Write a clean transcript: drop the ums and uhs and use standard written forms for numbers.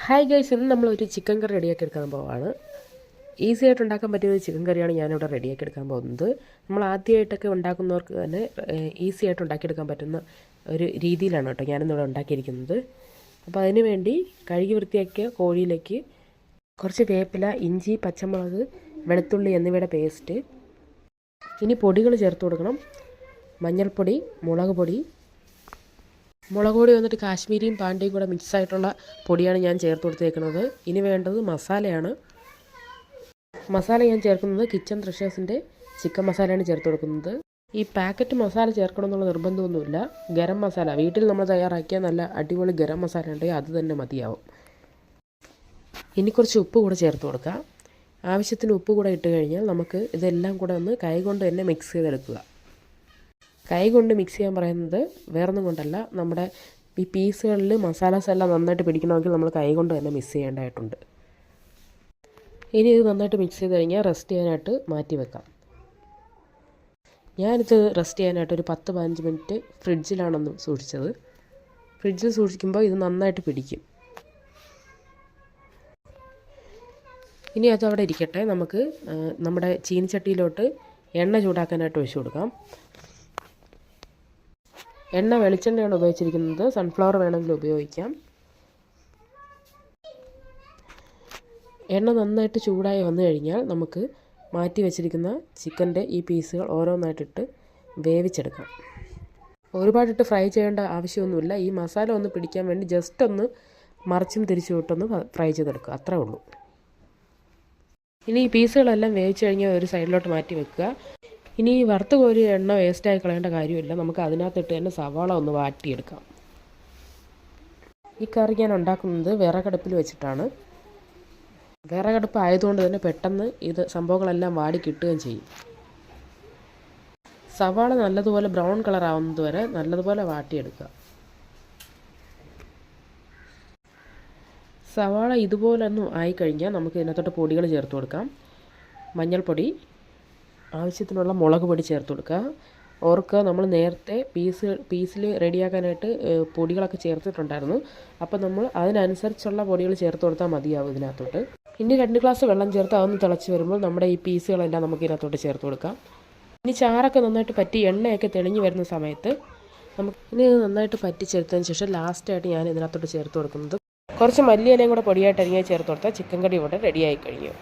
Hi guys, ഇന്ന് നമ്മളൊരു chicken കറി റെഡിയാക്കി എടുക്കാൻ പോവാണ്. ഈസി ആയിട്ട് ഉണ്ടാക്കാൻ പറ്റിയ ഒരു ചിക്കൻ കറിയാണ് ഞാനിവിടെ റെഡിയാക്കി എടുക്കാൻ പോകുന്നത്. നമ്മൾ ആദ്യമായിട്ടൊക്കെ ഉണ്ടാക്കുന്നവർക്ക് തന്നെ ഈസി ആയിട്ട് ഉണ്ടാക്കിയെടുക്കാൻ പറ്റുന്ന ഒരു രീതിയിലാണ് കേട്ടോ ഞാനിന്നിവിടെ ഉണ്ടാക്കിയിരിക്കുന്നത്. അപ്പോൾ അതിന് വേണ്ടി കഴുകി വൃത്തിയാക്കിയ കോഴിയിലേക്ക് കുറച്ച് വേപ്പില, ഇഞ്ചി, പച്ചമുളക്, വെളുത്തുള്ളി എന്നിവയുടെ പേസ്റ്റ്. ഇനി പൊടികൾ ചേർത്ത് കൊടുക്കണം. മഞ്ഞൾപ്പൊടി, മുളക് പൊടി വന്നിട്ട് കാശ്മീരിയും പാണ്ടിയും കൂടെ മിക്സായിട്ടുള്ള പൊടിയാണ് ഞാൻ ചേർത്ത് കൊടുത്തേക്കുന്നത്. ഇനി വേണ്ടത് മസാലയാണ്. മസാല ഞാൻ ചേർക്കുന്നത് കിച്ചൺ ട്രഷേഴ്സിൻ്റെ ചിക്കൻ മസാലയാണ് ചേർത്ത് കൊടുക്കുന്നത്. ഈ പാക്കറ്റ് മസാല ചേർക്കണം എന്നുള്ള നിർബന്ധമൊന്നുമില്ല. ഗരം മസാല വീട്ടിൽ നമ്മൾ തയ്യാറാക്കിയ നല്ല അടിപൊളി ഗരം മസാല ഉണ്ടെങ്കിൽ അത് തന്നെ മതിയാവും. ഇനി കുറച്ച് ഉപ്പ് കൂടെ ചേർത്ത് കൊടുക്കുക. ആവശ്യത്തിന് ഉപ്പ് കൂടെ ഇട്ട് കഴിഞ്ഞാൽ നമുക്ക് ഇതെല്ലാം കൂടെ ഒന്ന് കൈ കൊണ്ട് തന്നെ മിക്സ് ചെയ്തെടുക്കുക. കൈ കൊണ്ട് മിക്സ് ചെയ്യാൻ പറയുന്നത് വേറൊന്നും കൊണ്ടല്ല, നമ്മുടെ ഈ പീസുകളിൽ മസാലാസ് എല്ലാം നന്നായിട്ട് പിടിക്കണമെങ്കിൽ നമ്മൾ കൈ കൊണ്ട് തന്നെ മിക്സ് ചെയ്യേണ്ടതായിട്ടുണ്ട്. ഇനി ഇത് നന്നായിട്ട് മിക്സ് ചെയ്ത് കഴിഞ്ഞാൽ റെസ്റ്റ് ചെയ്യാനായിട്ട് മാറ്റി വെക്കാം. ഞാനിത് റെസ്റ്റ് ചെയ്യാനായിട്ട് ഒരു 10-15 മിനിറ്റ് ഫ്രിഡ്ജിലാണെന്ന് സൂക്ഷിച്ചത്. ഫ്രിഡ്ജിൽ സൂക്ഷിക്കുമ്പോൾ ഇത് നന്നായിട്ട് പിടിക്കും. ഇനി അതവിടെ ഇരിക്കട്ടെ. നമുക്ക് നമ്മുടെ ചീനിച്ചട്ടിയിലോട്ട് എണ്ണ ചൂടാക്കാനായിട്ട് ഒഴിച്ചു കൊടുക്കാം. എണ്ണ വെളിച്ചെണ്ണയാണ് ഉപയോഗിച്ചിരിക്കുന്നത്. സൺഫ്ലവർ വേണമെങ്കിൽ ഉപയോഗിക്കാം. എണ്ണ നന്നായിട്ട് ചൂടായി വന്നു കഴിഞ്ഞാൽ നമുക്ക് മാറ്റി വെച്ചിരിക്കുന്ന ചിക്കൻ്റെ ഈ പീസുകൾ ഓരോന്നായിട്ടിട്ട് വേവിച്ചെടുക്കാം. ഒരുപാടിട്ട് ഫ്രൈ ചെയ്യേണ്ട ആവശ്യമൊന്നുമില്ല. ഈ മസാല ഒന്ന് പിടിക്കാൻ വേണ്ടി ജസ്റ്റ് ഒന്ന് മറിച്ചും തിരിച്ചു വിട്ടൊന്ന് ഫ്രൈ ചെയ്തെടുക്കുക, അത്രേ ഉള്ളൂ. ഇനി ഈ പീസുകളെല്ലാം വേവിച്ച് കഴിഞ്ഞാൽ ഒരു സൈഡിലോട്ട് മാറ്റി വെക്കുക. ഇനി ഈ വറുത്ത് കോരി എണ്ണ വേസ്റ്റായി കളയേണ്ട കാര്യമില്ല. നമുക്ക് അതിനകത്തിട്ട് തന്നെ സവാള ഒന്ന് വാട്ടിയെടുക്കാം. ഈ കറി ഞാൻ ഉണ്ടാക്കുന്നത് വിറകടുപ്പിൽ വെച്ചിട്ടാണ്. വിറകടുപ്പ് ആയതുകൊണ്ട് തന്നെ പെട്ടെന്ന് ഇത് സംഭവങ്ങളെല്ലാം വാടി കിട്ടുകയും ചെയ്യും. സവാള നല്ലതുപോലെ ബ്രൗൺ കളർ ആവുന്നത് വരെ നല്ലതുപോലെ വാട്ടിയെടുക്കുക. സവാള ഇതുപോലെ ഒന്നും ആയിക്കഴിഞ്ഞാൽ നമുക്ക് ഇതിനകത്തോട്ട് പൊടികൾ ചേർത്ത് കൊടുക്കാം. മഞ്ഞൾപ്പൊടി, ആവശ്യത്തിനുള്ള മുളക് പൊടി ചേർത്ത് കൊടുക്കുക. ഓർക്കുക, നമ്മൾ നേരത്തെ പീസിൽ റെഡിയാക്കാനായിട്ട് പൊടികളൊക്കെ ചേർത്തിട്ടുണ്ടായിരുന്നു. അപ്പോൾ നമ്മൾ അതിനനുസരിച്ചുള്ള പൊടികൾ ചേർത്ത് കൊടുത്താൽ മതിയാവും ഇതിനകത്തോട്ട്. ഇനി 2 ഗ്ലാസ് വെള്ളം ചേർത്ത് അതൊന്ന് തിളച്ച് വരുമ്പോൾ നമ്മുടെ ഈ പീസുകളെല്ലാം നമുക്ക് ഇതിനകത്തോട്ട് ചേർത്ത് കൊടുക്കാം. ഇനി ചാറൊക്കെ നന്നായിട്ട് പറ്റി എണ്ണയൊക്കെ തെളിഞ്ഞ് വരുന്ന സമയത്ത് നമുക്ക് ഇനി നന്നായിട്ട് പറ്റിച്ചെടുത്തതിന് ശേഷം ലാസ്റ്റായിട്ട് ഞാൻ ഇതിനകത്തോട്ട് ചേർത്ത് കൊടുക്കുന്നത് കുറച്ച് മല്ലിയിലയും കൂടെ പൊടിയായിട്ട് അരിഞ്ഞ് ചേർത്ത് കൊടുത്താൽ ചിക്കൻ കറി ഇവിടെ റെഡിയായി കഴിഞ്ഞു.